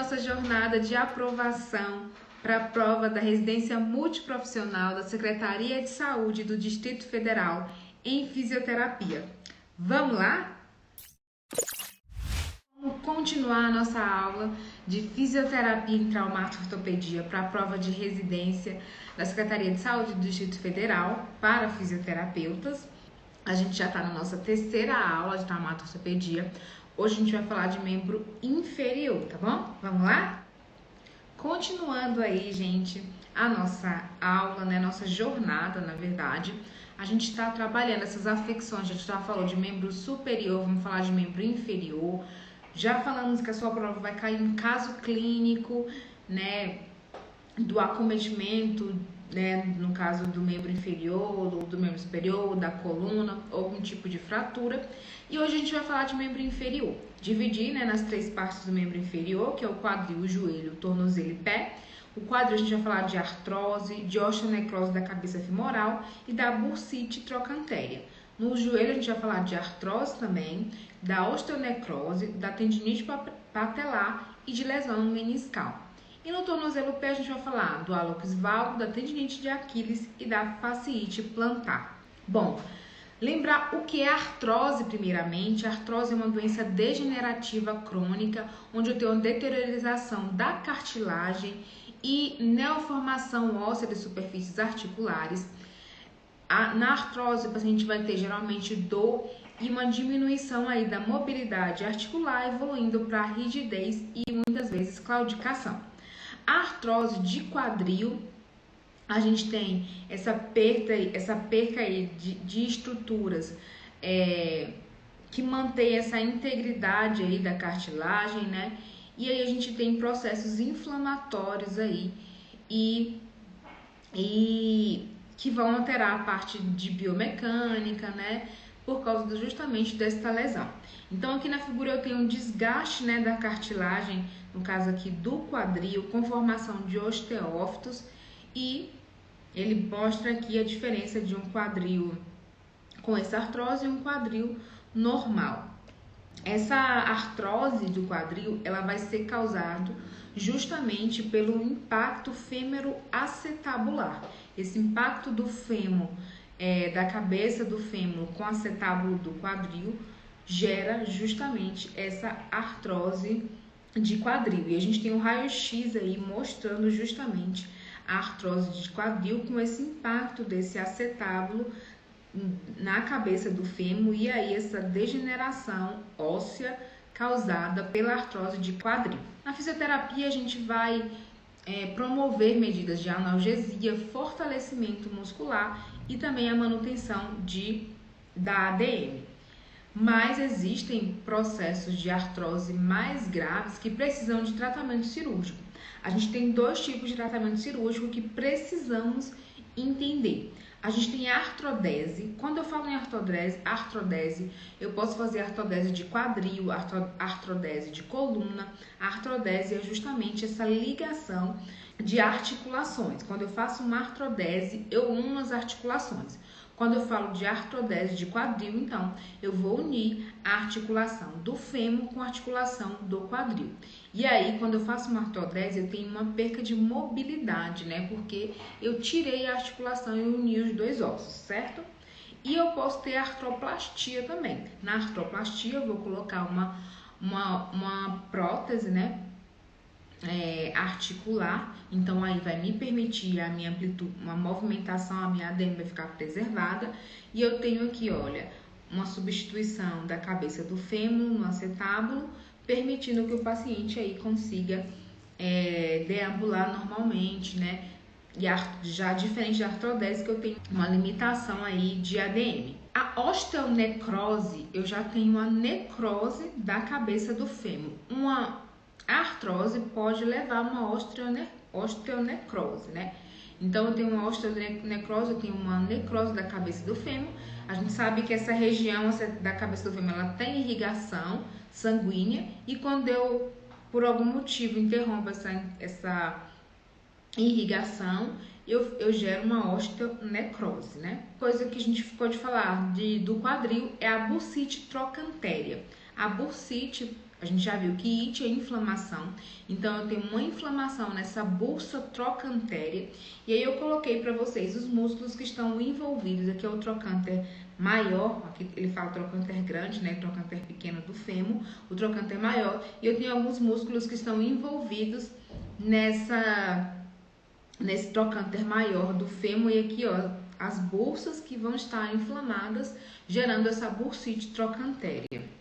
nossa jornada de aprovação para a prova da residência multiprofissional da Secretaria de Saúde do Distrito Federal em fisioterapia. Vamos lá? Vamos continuar a nossa aula de fisioterapia em traumato-ortopedia para a prova de residência da Secretaria de Saúde do Distrito Federal para fisioterapeutas. A gente já está na nossa terceira aula de traumato-ortopedia. Hoje a gente vai falar de membro inferior, tá bom? Vamos lá? Continuando aí, gente, a nossa aula, né? Nossa jornada, na verdade. A gente está trabalhando essas afecções. A gente já falou de membro superior, vamos falar de membro inferior. Já falamos que a sua prova vai cair em caso clínico, né? Do acometimento, né, no caso do membro inferior, do membro superior, da coluna, algum tipo de fratura. E hoje a gente vai falar de membro inferior. Dividir, né, nas três partes do membro inferior, que é o quadril, o joelho, o tornozelo e pé. O quadril a gente vai falar de artrose, de osteonecrose da cabeça femoral e da bursite trocantéria. No joelho a gente vai falar de artrose também, da osteonecrose, da tendinite patelar e de lesão meniscal. E no tornozelo pé a gente vai falar do hálux valgo, da tendinite de Aquiles e da fasciite plantar. Bom, lembrar o que é artrose primeiramente. A artrose é uma doença degenerativa crônica, onde eu tenho uma deteriorização da cartilagem e neoformação óssea das superfícies articulares. Na artrose o paciente vai ter geralmente dor e uma diminuição aí da mobilidade articular, evoluindo para rigidez e muitas vezes claudicação. A artrose de quadril, a gente tem essa perca aí de estruturas que mantém essa integridade aí da cartilagem, né? E aí a gente tem processos inflamatórios aí e que vão alterar a parte de biomecânica, né? Por causa justamente desta lesão. Então aqui na figura eu tenho um desgaste, né, da cartilagem, no caso aqui do quadril, com formação de osteófitos, e ele mostra aqui a diferença de um quadril com essa artrose e um quadril normal. Essa artrose do quadril, ela vai ser causada justamente pelo impacto fêmuro-acetabular. Esse impacto do fêmur, da cabeça do fêmur com acetábulo do quadril, gera justamente essa artrose de quadril. E a gente tem um raio-x aí mostrando justamente a artrose de quadril com esse impacto desse acetábulo na cabeça do fêmur e aí essa degeneração óssea causada pela artrose de quadril. Na fisioterapia a gente vai promover medidas de analgesia, fortalecimento muscular e também a manutenção da ADM. Mas existem processos de artrose mais graves que precisam de tratamento cirúrgico. A gente tem dois tipos de tratamento cirúrgico que precisamos entender. A gente tem a artrodese. Quando eu falo em artrodese, eu posso fazer artrodese de quadril, artrodese de coluna. A artrodese é justamente essa ligação de articulações. Quando eu faço uma artrodese, eu uno as articulações. Quando eu falo de artrodese de quadril, então, eu vou unir a articulação do fêmur com a articulação do quadril. E aí, quando eu faço uma artrodese, eu tenho uma perca de mobilidade, né? Porque eu tirei a articulação e uni os dois ossos, certo? E eu posso ter artroplastia também. Na artroplastia, eu vou colocar uma prótese, né? Articular, então aí vai me permitir a minha amplitude, uma movimentação, a minha ADM vai ficar preservada. E eu tenho aqui, olha, uma substituição da cabeça do fêmur no acetábulo, permitindo que o paciente aí consiga deambular normalmente, né? E já diferente da artrodese, que eu tenho uma limitação aí de ADM. A osteonecrose, eu já tenho uma necrose da cabeça do fêmur. A artrose pode levar a uma osteonecrose, né? Então, eu tenho uma osteonecrose, eu tenho uma necrose da cabeça do fêmur. A gente sabe que essa região da cabeça do fêmur, ela tem irrigação sanguínea. E quando eu, por algum motivo, interrompo essa irrigação, eu gero uma osteonecrose, né? Coisa que a gente ficou de falar do quadril é a bursite trocantéria. A bursite A gente já viu que it é inflamação, então eu tenho uma inflamação nessa bursa trochantérea. E aí eu coloquei para vocês os músculos que estão envolvidos. Aqui é o trochanter maior, aqui ele fala trochanter grande, né, trochanter pequeno do fêmur, o trochanter maior. E eu tenho alguns músculos que estão envolvidos nesse trochanter maior do fêmur. E aqui, ó, as bursas que vão estar inflamadas, gerando essa bursite trochantéria.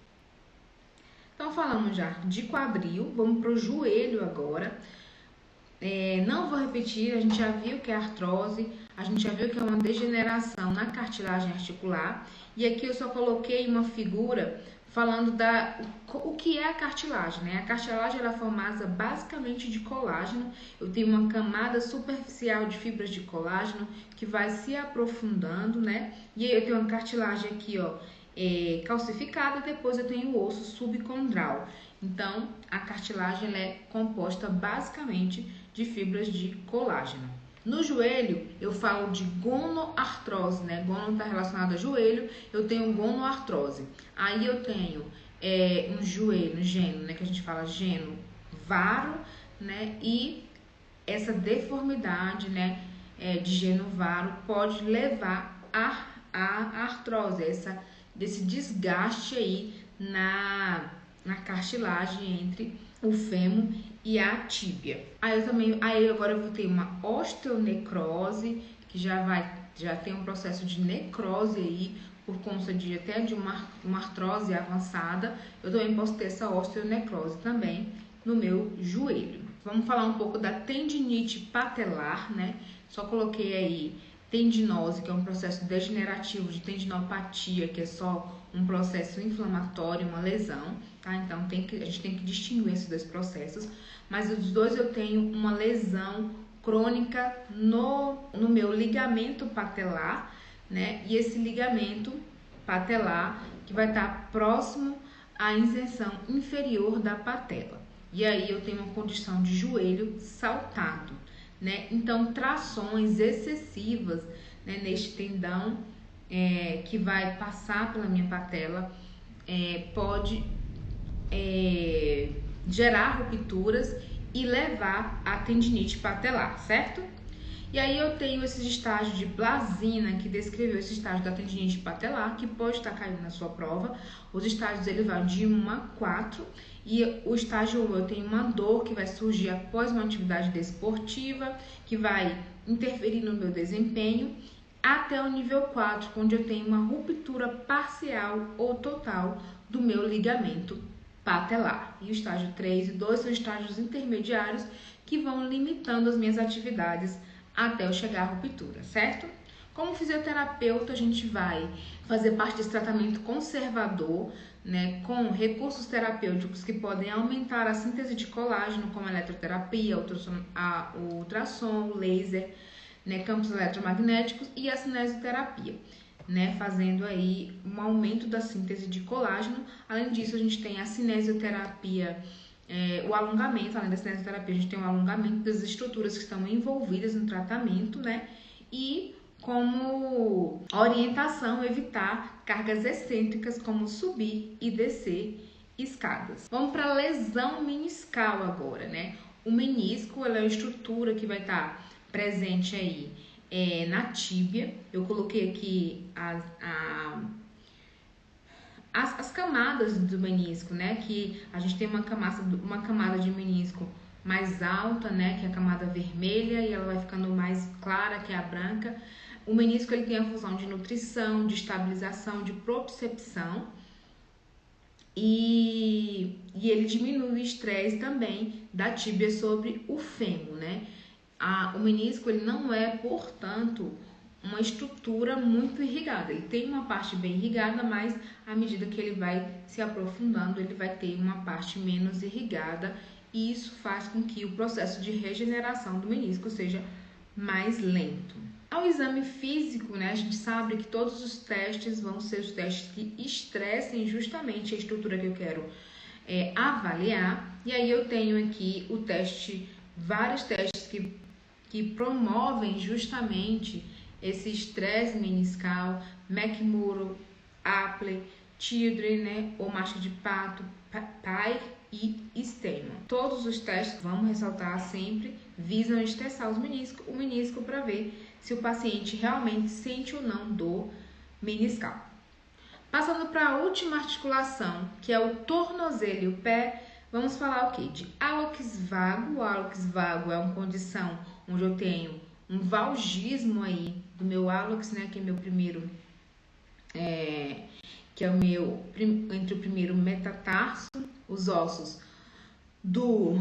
Então, falamos já de quadril, vamos para o joelho agora. Não vou repetir, a gente já viu que é artrose, a gente já viu que é uma degeneração na cartilagem articular. E aqui eu só coloquei uma figura falando o que é a cartilagem, né? A cartilagem ela é formada basicamente de colágeno. Eu tenho uma camada superficial de fibras de colágeno que vai se aprofundando, né? E aí eu tenho uma cartilagem aqui, ó, calcificada, depois eu tenho o osso subcondral. Então, a cartilagem ela é composta basicamente de fibras de colágeno. No joelho, eu falo de gonoartrose, né? Gono está relacionado a joelho, eu tenho gonoartrose. Aí eu tenho um joelho, geno, né? Que a gente fala geno varo, né? E essa deformidade, né? De geno varo pode levar a artrose, desse desgaste aí na cartilagem entre o fêmur e a tíbia. Aí agora eu vou ter uma osteonecrose, que já tem um processo de necrose aí, por conta até de uma artrose avançada. Eu também posso ter essa osteonecrose também no meu joelho. Vamos falar um pouco da tendinite patelar, né? Só coloquei aí tendinose, que é um processo degenerativo de tendinopatia, que é só um processo inflamatório, uma lesão, tá? Então a gente tem que distinguir esses dois processos, mas os dois eu tenho uma lesão crônica no meu ligamento patelar, né? E esse ligamento patelar que vai estar próximo à inserção inferior da patela. E aí eu tenho uma condição de joelho saltado, né? Então trações excessivas, né, neste tendão que vai passar pela minha patela pode gerar rupturas e levar a tendinite patelar, certo? E aí eu tenho esses estágios de Blasina, que descreveu esse estágio da tendinite patelar, que pode estar caindo na sua prova. Os estágios ele vai de 1 a 4, e o estágio 1 eu tenho uma dor que vai surgir após uma atividade desportiva, que vai interferir no meu desempenho, até o nível 4, onde eu tenho uma ruptura parcial ou total do meu ligamento patelar. E o estágio 3 e 2 são estágios intermediários que vão limitando as minhas atividades até eu chegar à ruptura, certo? Como fisioterapeuta, a gente vai fazer parte desse tratamento conservador, né, com recursos terapêuticos que podem aumentar a síntese de colágeno, como a eletroterapia, ultrassom, laser, né, campos eletromagnéticos e a cinesioterapia, né, fazendo aí um aumento da síntese de colágeno. Além disso, a gente tem a cinesioterapia, o alongamento. Além da cinesioterapia, a gente tem o alongamento das estruturas que estão envolvidas no tratamento, né, e como orientação, evitar cargas excêntricas, como subir e descer escadas. Vamos para a lesão meniscal agora, né? O menisco ela é uma estrutura que vai estar presente aí na tíbia. Eu coloquei aqui as camadas do menisco, né? Que a gente tem uma camada de menisco mais alta, né? Que é a camada vermelha, e ela vai ficando mais clara, que é a branca. O menisco ele tem a função de nutrição, de estabilização, de propriocepção, e ele diminui o estresse também da tíbia sobre o fêmur, né? O menisco ele não é, portanto, uma estrutura muito irrigada. Ele tem uma parte bem irrigada, mas à medida que ele vai se aprofundando, ele vai ter uma parte menos irrigada, e isso faz com que o processo de regeneração do menisco seja mais lento. Ao exame físico, né, a gente sabe que todos os testes vão ser os testes que estressem justamente a estrutura que eu quero avaliar. E aí eu tenho aqui vários testes que promovem justamente esse estresse meniscal: McMurrow, Apley, children, né, ou marcha de pato, pai e extrema. Todos os testes, vamos ressaltar sempre, visam estressar o menisco para ver se o paciente realmente sente ou não dor meniscal. Passando para a última articulação, que é o tornozelo e o pé, vamos falar o quê? De hálux vago. O hálux vago é uma condição onde eu tenho um valgismo aí do meu hálux, né, que é meu primeiro, que é o meu, entre o primeiro metatarso, os ossos do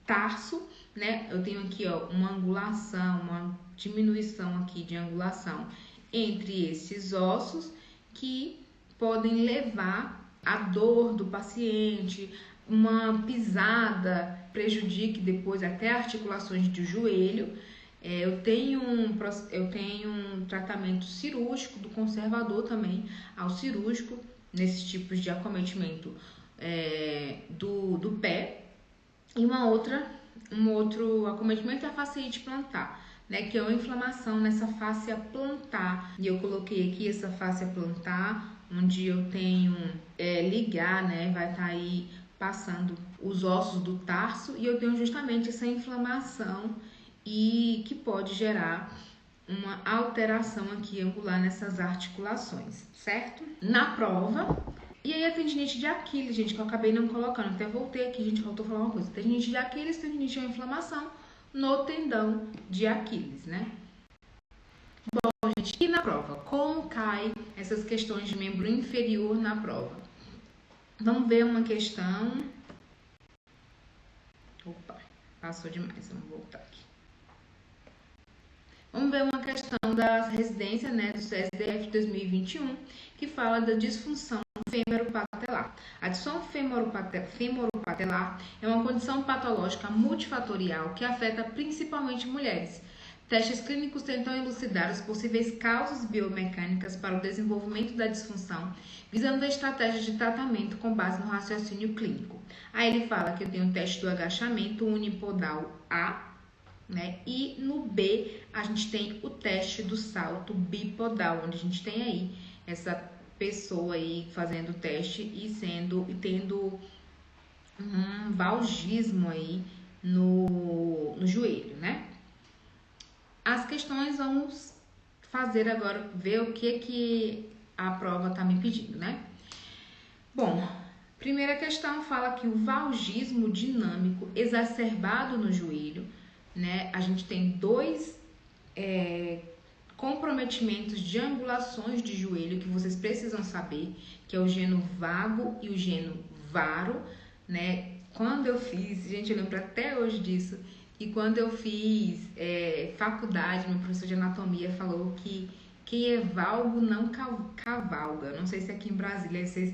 tarso, né? Eu tenho aqui, ó, uma angulação, uma diminuição aqui de angulação entre esses ossos que podem levar à dor do paciente, uma pisada prejudique depois até articulações do joelho. Eu tenho um tratamento cirúrgico, do conservador também ao cirúrgico, nesses tipos de acometimento do pé. E um outro acometimento é a fasciite plantar, né, que é uma inflamação nessa fáscia plantar. E eu coloquei aqui essa fáscia plantar, onde eu tenho ligar, né, vai estar aí passando os ossos do tarso, e eu tenho justamente essa inflamação e que pode gerar uma alteração aqui angular nessas articulações, certo? Na prova, e aí a tendinite de Aquiles, gente, que eu acabei não colocando, até voltei aqui, gente, faltou falar uma coisa. Tendinite de Aquiles, tendinite é uma inflamação no tendão de Aquiles, né? Bom, gente, e na prova? Como cai essas questões de membro inferior na prova? Vamos ver uma questão. Opa, passou demais, vamos voltar aqui. Vamos ver uma questão da residência, né, do CSDF 2021, que fala da disfunção femoropatelar. A disfunção femoropatelar é uma condição patológica multifatorial que afeta principalmente mulheres. Testes clínicos tentam elucidar as possíveis causas biomecânicas para o desenvolvimento da disfunção, visando a estratégia de tratamento com base no raciocínio clínico. Aí ele fala que eu tenho o teste do agachamento unipodal A, né? E no B a gente tem o teste do salto bipodal, onde a gente tem aí essa pessoa aí fazendo o teste e tendo um valgismo aí no joelho, né? As questões vamos fazer agora, ver o que a prova tá me pedindo, né? Bom, primeira questão fala que o valgismo dinâmico exacerbado no joelho, né? A gente tem dois comprometimentos de angulações de joelho que vocês precisam saber, que é o geno vago e o geno varo, né? Quando eu fiz, gente, eu lembro até hoje disso, e quando eu fiz faculdade, meu professor de anatomia falou que quem é valgo não cavalga. Não sei se aqui em Brasília vocês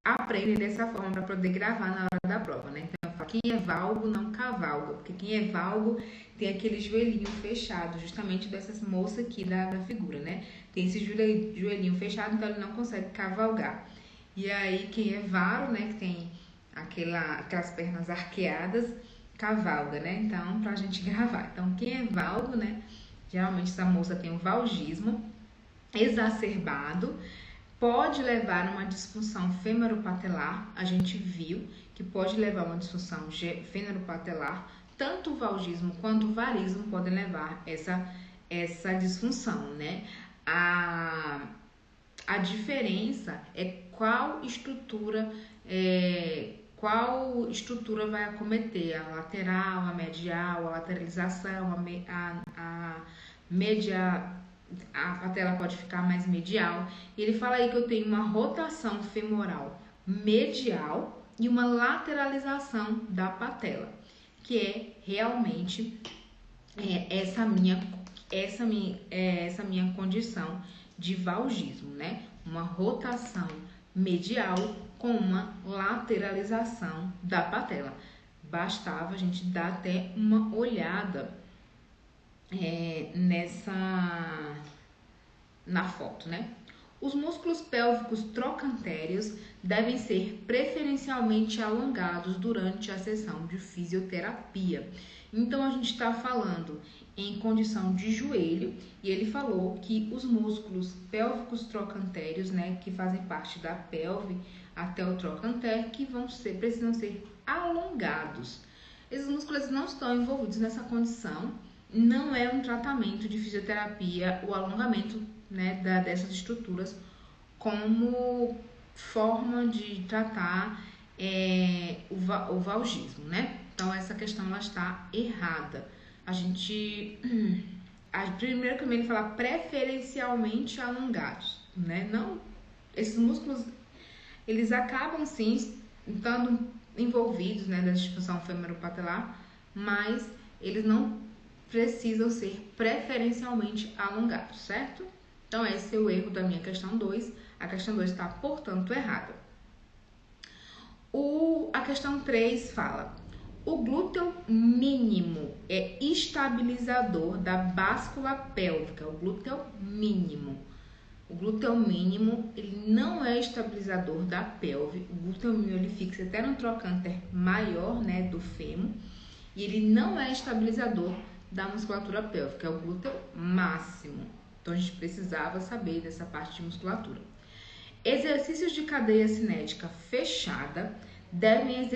aprendem dessa forma para poder gravar na hora da prova, né? Então, eu falo, quem é valgo não cavalga, porque quem é valgo tem aquele joelhinho fechado, justamente dessas moças aqui da figura, né? Tem esse joelhinho fechado, então ele não consegue cavalgar. E aí, quem é varo, né, que tem aquelas pernas arqueadas, cavalga, né? Então, pra gente gravar. Então, quem é valgo, né, geralmente essa moça tem um valgismo exacerbado, pode levar a uma disfunção femoropatelar. A gente viu que pode levar a uma disfunção femoropatelar. Tanto o valgismo quanto o varismo podem levar essa disfunção, né? A diferença é qual estrutura vai acometer, a lateral, a medial, a lateralização, a patela pode ficar mais medial. E ele fala aí que eu tenho uma rotação femoral medial e uma lateralização da patela, que é realmente essa minha condição de valgismo, né? Uma rotação medial com uma lateralização da patela. Bastava a gente dar até uma olhada na foto, né? Os músculos pélvicos trochantéreos devem ser preferencialmente alongados durante a sessão de fisioterapia. Então, a gente está falando em condição de joelho, e ele falou que os músculos pélvicos trochantéreos, né, que fazem parte da pelve até o trochanter, que precisam ser alongados. Esses músculos não estão envolvidos nessa condição, não é um tratamento de fisioterapia o alongamento, né, dessas estruturas como forma de tratar o valgismo, né? Então, essa questão ela está errada. Primeiro que ele fala preferencialmente alongados, né? Não, esses músculos, eles acabam sim estando envolvidos, né, da disfunção femoropatelar, mas eles não precisam ser preferencialmente alongados, certo? Então, esse é o erro da minha questão 2. A questão 2 está, portanto, errada. A questão 3 fala: o glúteo mínimo é estabilizador da báscula pélvica. O glúteo mínimo. O glúteo mínimo, ele não é estabilizador da pelve. O glúteo mínimo, ele fixa até no trochanter maior, né, do fêmur. E ele não é estabilizador da musculatura pélvica, é o glúteo máximo. Então, a gente precisava saber dessa parte de musculatura. Exercícios de cadeia cinética fechada devem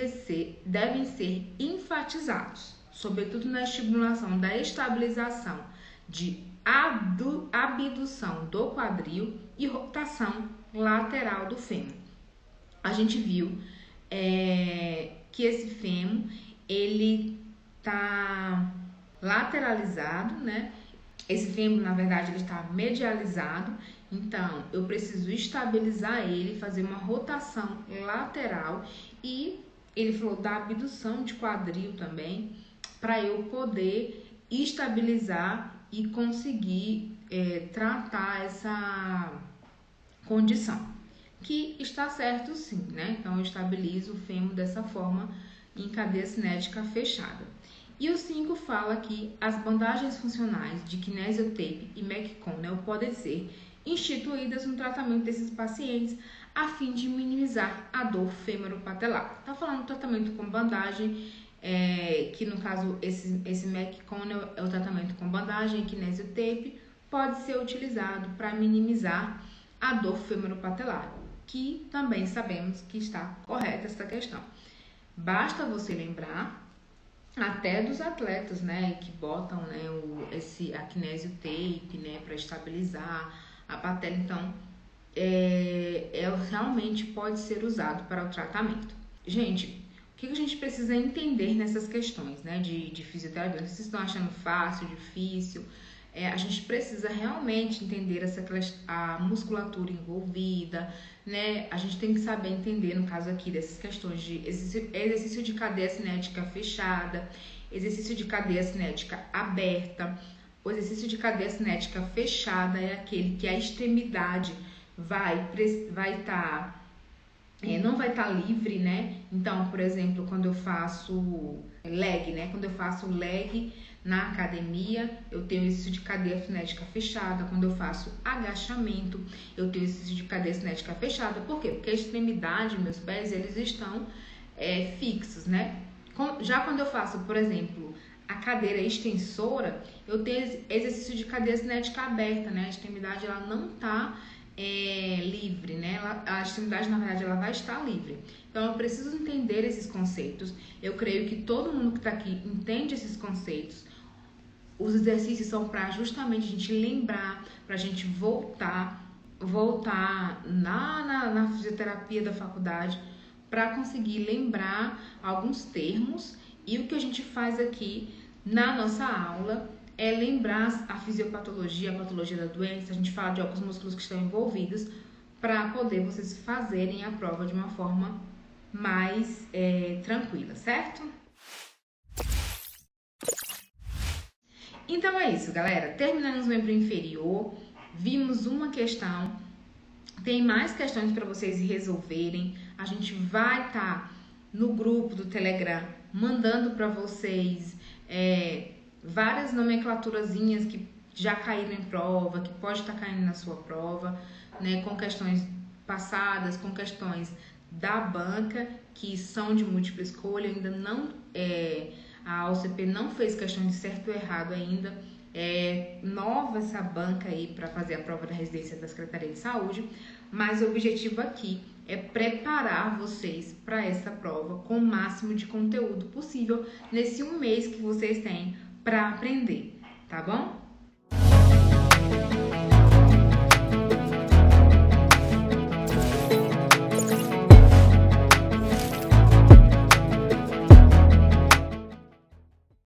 ser enfatizados, sobretudo na estimulação da estabilização de abdução do quadril e rotação lateral do fêmur. A gente viu que esse fêmur, ele tá lateralizado, né? Esse fêmur, na verdade, ele está medializado, então eu preciso estabilizar ele, fazer uma rotação lateral, e ele falou da abdução de quadril também, para eu poder estabilizar e conseguir tratar essa condição, que está certo sim, né? Então eu estabilizo o fêmur dessa forma em cadeia cinética fechada. E o 5 fala que as bandagens funcionais de kinesiotape e McConnell podem ser instituídas no tratamento desses pacientes a fim de minimizar a dor femoropatelar. Tá falando do tratamento com bandagem, que no caso esse McConnell é o tratamento com bandagem, kinesiotape pode ser utilizado para minimizar a dor femoropatelar, que também sabemos que está correta essa questão. Basta você lembrar até dos atletas, né, que botam, né, a kinesiotape, né, para estabilizar a patela. Então, realmente pode ser usado para o tratamento. Gente, o que a gente precisa entender nessas questões, né, de fisioterapia? Vocês estão achando fácil, difícil? A gente precisa realmente entender a musculatura envolvida, né? A gente tem que saber entender, no caso aqui, dessas questões de exercício de cadeia cinética fechada, exercício de cadeia cinética aberta. O exercício de cadeia cinética fechada é aquele que a extremidade não vai estar livre, né? Então, por exemplo, quando eu faço leg, né? Quando eu faço leg na academia, eu tenho exercício de cadeia cinética fechada. Quando eu faço agachamento, eu tenho exercício de cadeia cinética fechada. Por quê? Porque a extremidade, meus pés, eles estão fixos, né? Já quando eu faço, por exemplo, a cadeira extensora, eu tenho exercício de cadeia cinética aberta, né? A extremidade, ela não está livre, né? A extremidade, na verdade, ela vai estar livre. Então, eu preciso entender esses conceitos. Eu creio que todo mundo que está aqui entende esses conceitos. Os exercícios são para justamente a gente lembrar, para a gente voltar na fisioterapia da faculdade, para conseguir lembrar alguns termos. E o que a gente faz aqui na nossa aula é lembrar a fisiopatologia, a patologia da doença. A gente fala de alguns músculos que estão envolvidos, para poder vocês fazerem a prova de uma forma mais tranquila, certo? Então é isso, galera. Terminamos o membro inferior, vimos uma questão, tem mais questões para vocês resolverem. A gente vai estar no grupo do Telegram mandando para vocês várias nomenclaturazinhas que já caíram em prova, que pode estar caindo na sua prova, né, com questões passadas, com questões da banca, que são de múltipla escolha, ainda não, a OCP não fez questão de certo ou errado ainda, é nova essa banca aí para fazer a prova da residência da Secretaria de Saúde, mas o objetivo aqui é preparar vocês para essa prova com o máximo de conteúdo possível nesse 1 mês que vocês têm para aprender, tá bom?